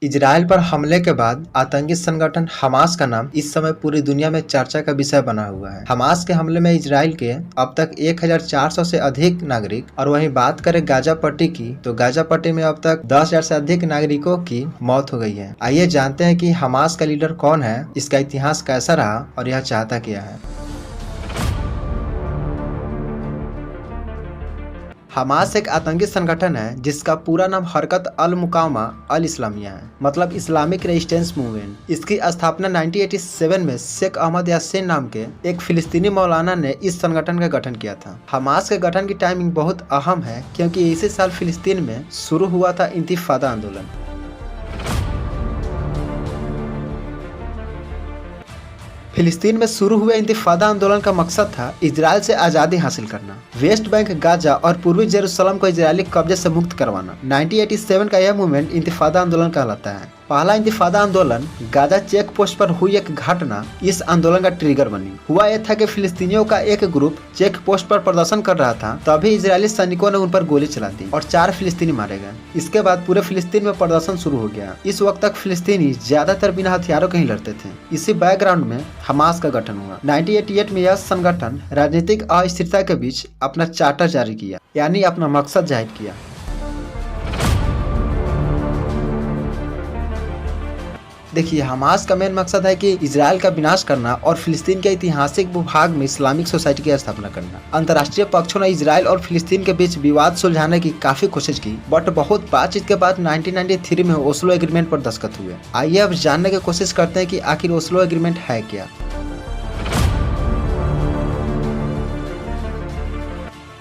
Israel पर हमले के बाद आतंकी संगठन हमास का नाम इस समय पूरी दुनिया में चर्चा का विषय बना हुआ है। हमास के हमले में इजराइल के अब तक 1400 से अधिक नागरिक, और वहीं बात करें गाजा पट्टी की तो गाजा पट्टी में अब तक 10,000 से अधिक नागरिकों की मौत हो गई है। आइए जानते हैं कि हमास का लीडर कौन है, इसका इतिहास कैसा रहा और यह चाहता क्या है। हमास एक आतंकी संगठन है जिसका पूरा नाम हरकत अल मुकावमा अल इस्लामिया है, मतलब इस्लामिक रेजिस्टेंस मूवमेंट। इसकी स्थापना 1987 में शेख अहमद यासीन नाम के एक फिलिस्तीनी मौलाना ने इस संगठन का गठन किया था। हमास के गठन की टाइमिंग बहुत अहम है क्योंकि इसी साल फिलिस्तीन में शुरू हुआ था इंतिफादा आंदोलन। फिलिस्तीन में शुरू हुए इंतिफादा आंदोलन का मकसद था इजराइल से आज़ादी हासिल करना, वेस्ट बैंक, गाजा और पूर्वी जेरूसलम को इजरायली कब्जे से मुक्त करवाना। 1987 का यह मूवमेंट इंतिफादा आंदोलन कहलाता है। पहला इंतिफादा आंदोलन गाजा चेक पोस्ट पर हुई एक घटना इस आंदोलन का ट्रिगर बनी। हुआ यह था कि फिलिस्तीनियों का एक ग्रुप चेक पोस्ट पर प्रदर्शन कर रहा था, तभी इजरायली सैनिकों ने उन पर गोली चला दी और 4 फिलिस्तीनी मारे गए। इसके बाद पूरे फिलिस्तीन में प्रदर्शन शुरू हो गया। इस वक्त तक फिलिस्तीनी ज्यादातर बिना हथियारों के ही लड़ते थे। इसी बैकग्राउंड में हमास का गठन हुआ। 1988 में यह संगठन राजनीतिक अस्थिरता के बीच अपना चार्टर जारी किया, यानी अपना मकसद जाहिर किया। देखिए, हमास का मेन मकसद है कि इजराइल का विनाश करना और फिलिस्तीन के ऐतिहासिक भूभाग में इस्लामिक सोसाइटी की स्थापना करना। अंतर्राष्ट्रीय पक्षों ने इजराइल और फिलिस्तीन के बीच विवाद सुलझाने की काफी कोशिश की, बट बहुत बातचीत के बाद 1993 में ओस्लो एग्रीमेंट पर दस्तखत हुए। आइए अब जानने की कोशिश करते हैं कि आखिर ओस्लो एग्रीमेंट है क्या।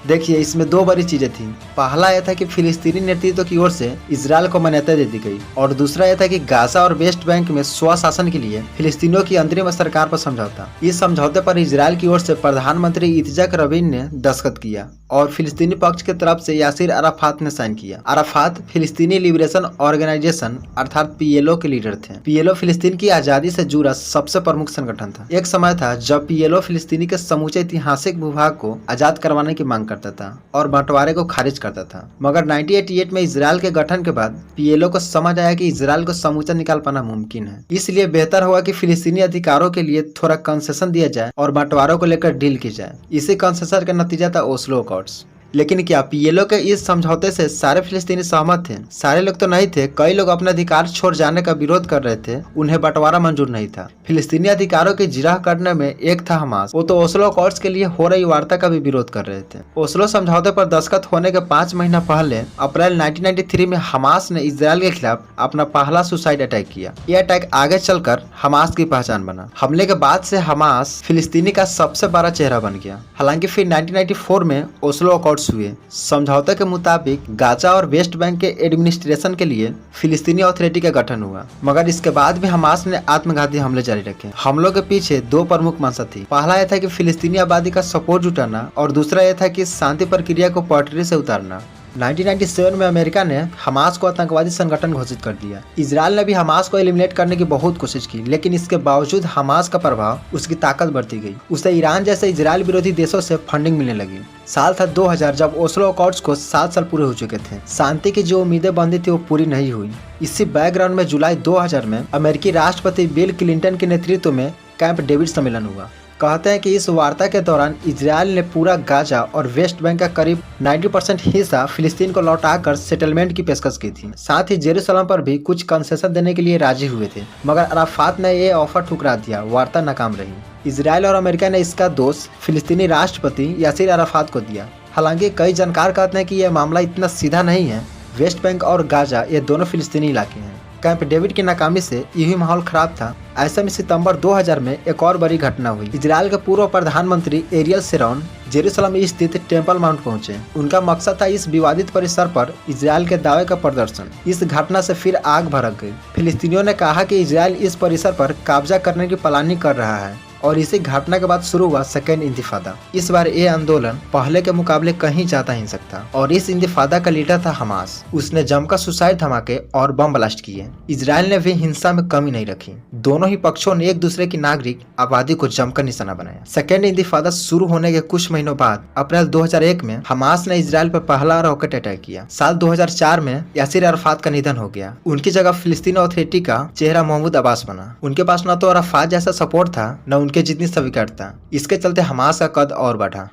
देखिए, इसमें 2 बड़ी चीजें थी। पहला यह था कि फिलिस्तीनी नेतृत्व की ओर से इजराइल को मान्यता दे दी गई, और दूसरा यह था कि गाजा और वेस्ट बैंक में स्वशासन के लिए फिलिस्तीनियों की अंतरिम सरकार पर समझौता। इस समझौते पर इजराइल की ओर से प्रधानमंत्री इत्ज़ाक रबीन ने दस्तखत किया और फिलिस्तीनी पक्ष की तरफ से यासिर अराफात ने साइन किया। अराफात फिलिस्तीनी लिबरेशन ऑर्गेनाइजेशन अर्थात PLO के लीडर थे। PLO फिलिस्तीन की आजादी से जुड़ा सबसे प्रमुख संगठन था। एक समय था जब PLO फिलिस्तीनी के समूचे ऐतिहासिक भूभाग को आजाद करवाने की मांग करता था और बंटवारे को खारिज करता था। मगर 1988 में इजराइल के गठन के बाद PLO को समझ आया कि इजराइल को समूचा निकाल पाना मुमकिन है, इसलिए बेहतर होगा कि फिलिस्तीनी अधिकारों के लिए थोड़ा कंसेशन दिया जाए और बंटवारों को लेकर डील की जाए। इसी कंसेशन का नतीजा था ओस्लो अकॉर्ड्स। लेकिन क्या PLO के इस समझौते से सारे फिलिस्तीनी सहमत थे? सारे लोग तो नहीं थे। कई लोग अपने अधिकार छोड़ जाने का विरोध कर रहे थे, उन्हें बंटवारा मंजूर नहीं था। फिलिस्तीनी अधिकारों की जिरह करने में एक था हमास, वो तो ओस्लो अकॉर्ड्स के लिए हो रही वार्ता का भी विरोध कर रहे थे। ओस्लो समझौते पर दस्तखत होने के 5 महीना पहले अप्रैल 1993 में हमास ने इजराइल के खिलाफ अपना पहला सुसाइड अटैक किया। यह अटैक आगे चलकर हमास की पहचान बना। हमले के बाद से हमास फिलिस्तीनी का सबसे बड़ा चेहरा बन गया। हालांकि फिर 1994 में ओस्लो अकॉर्ड्स हुए। समझौते के मुताबिक गाजा और वेस्ट बैंक के एडमिनिस्ट्रेशन के लिए फिलिस्तीनी अथॉरिटी का गठन हुआ, मगर इसके बाद भी हमास ने आत्मघाती हमले जारी रखे। हमलों के पीछे 2 प्रमुख मंशा थी। पहला यह था कि फिलिस्तीनी आबादी का सपोर्ट जुटाना और दूसरा यह था कि शांति प्रक्रिया को पटरी से उतारना। 1997 में अमेरिका ने हमास को आतंकवादी संगठन घोषित कर दिया। इजराइल ने भी हमास को एलिमिनेट करने की बहुत कोशिश की, लेकिन इसके बावजूद हमास का प्रभाव, उसकी ताकत बढ़ती गई। उसे ईरान जैसे इजराइल विरोधी देशों से फंडिंग मिलने लगी। साल था 2000 जब ओस्लो अकॉर्ड्स को 7 साल पूरे हो चुके थे। शांति की जो उम्मीदें बंधी थी वो पूरी नहीं हुई। इसी बैकग्राउंड में जुलाई 2000 में अमेरिकी राष्ट्रपति बिल क्लिंटन के नेतृत्व में कैंप डेविड सम्मेलन हुआ। कहते हैं कि इस वार्ता के दौरान इजराइल ने पूरा गाजा और वेस्ट बैंक का करीब 90% हिस्सा फिलिस्तीन को लौटाकर सेटलमेंट की पेशकश की थी। साथ ही जेरूसलम पर भी कुछ कंसेशन देने के लिए राजी हुए थे, मगर अराफात ने यह ऑफर ठुकरा दिया। वार्ता नाकाम रही। इजराइल और अमेरिका ने इसका दोष फिलिस्तीनी राष्ट्रपति यासिर अराफात को दिया। हालांकि कई जानकार कहते हैं कि यह मामला इतना सीधा नहीं है। वेस्ट बैंक और गाजा ये दोनों फिलिस्तीनी इलाके हैं। कैंप डेविड की नाकामी से यही माहौल खराब था। ऐसे में सितंबर 2000 में एक और बड़ी घटना हुई। इजराइल के पूर्व प्रधानमंत्री एरियल शेरोन जेरूसलम स्थित टेम्पल माउंट पहुंचे। उनका मकसद था इस विवादित परिसर पर इजराइल के दावे का प्रदर्शन। इस घटना से फिर आग भड़क गई। फिलिस्तीनियों ने कहा कि इजराइल इस परिसर पर कब्जा करने की प्लानिंग कर रहा है। और इसी घटना के बाद शुरू हुआ सेकेंड इंतिफादा। इस बार ये आंदोलन पहले के मुकाबले कहीं ज्यादा हिंसक था और इस इंतिफादा का लीडर था हमास। उसने जमकर सुसाइड धमाके और बम ब्लास्ट किए। इजराइल ने भी हिंसा में कमी नहीं रखी। दोनों ही पक्षों ने एक दूसरे की नागरिक आबादी को जमकर निशाना बनाया। सेकेंड इंतिफादा शुरू होने के कुछ महीनों बाद अप्रैल 2001 में हमास ने इजराइल पर पहला रॉकेट अटैक किया। साल 2004 में यासिर अराफात का निधन हो गया। उनकी जगह फिलिस्तीन अथॉरिटी का चेहरा महमूद अब्बास बना। उनके पास न तो अराफात जैसा सपोर्ट था न उनके जितनी स्वीकार्यता। इसके चलते हमास का कद और बढ़ा।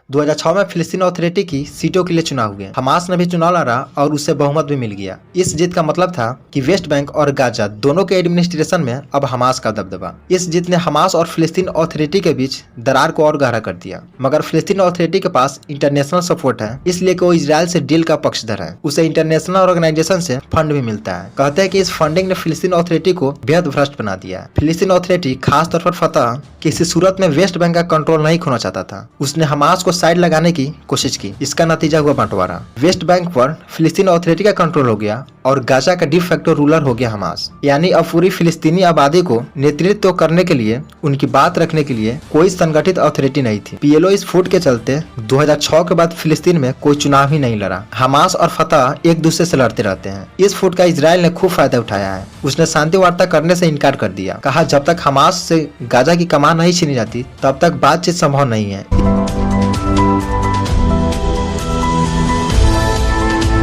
2006 में फिलिस्तीन अथॉरिटी की सीटों के लिए चुनाव हुए। हमास ने भी चुनाव लड़ा और उससे बहुमत भी मिल गया। इस जीत का मतलब था कि वेस्ट बैंक और गाजा दोनों के एडमिनिस्ट्रेशन में अब हमास का दबदबा। इस जीत ने हमास और फिलिस्तीन अथॉरिटी के बीच दरार को और गहरा कर दिया। मगर फिलिस्तीन अथॉरिटी के पास इंटरनेशनल सपोर्ट है, इसलिए वो इजराइल से डील का पक्षधर है। उसे इंटरनेशनल ऑर्गेनाइजेशन से फंड भी मिलता है। कहते हैं कि इस फंडिंग ने फिलिस्तीन अथॉरिटी को बेहद भ्रष्ट बना दिया है। फिलिस्तीन अथॉरिटी खासतौर पर फतह किसी सूरत में वेस्ट बैंक का कंट्रोल नहीं खोना चाहता था। उसने हमास को साइड लगाने की कोशिश की। इसका नतीजा हुआ बंटवारा। वेस्ट बैंक पर फिलिस्तीन अथॉरिटी का कंट्रोल हो गया और गाजा का डी फैक्टो रूलर हो गया हमास। यानी अब पूरी फिलिस्तीनी आबादी को नेतृत्व करने के लिए, उनकी बात रखने के लिए कोई संगठित अथॉरिटी नहीं थी। पीएलओ इस फूट के चलते 2006 के बाद फिलिस्तीन में कोई चुनाव ही नहीं लड़ा। हमास और फतह एक दूसरे से लड़ते रहते हैं। इस फूट का इजराइल ने खूब फायदा उठाया है। उसने शांति वार्ता करने से इनकार कर दिया। कहा जब तक हमास से गाजा की कमान नहीं छीनी जाती तब तक बातचीत संभव नहीं है।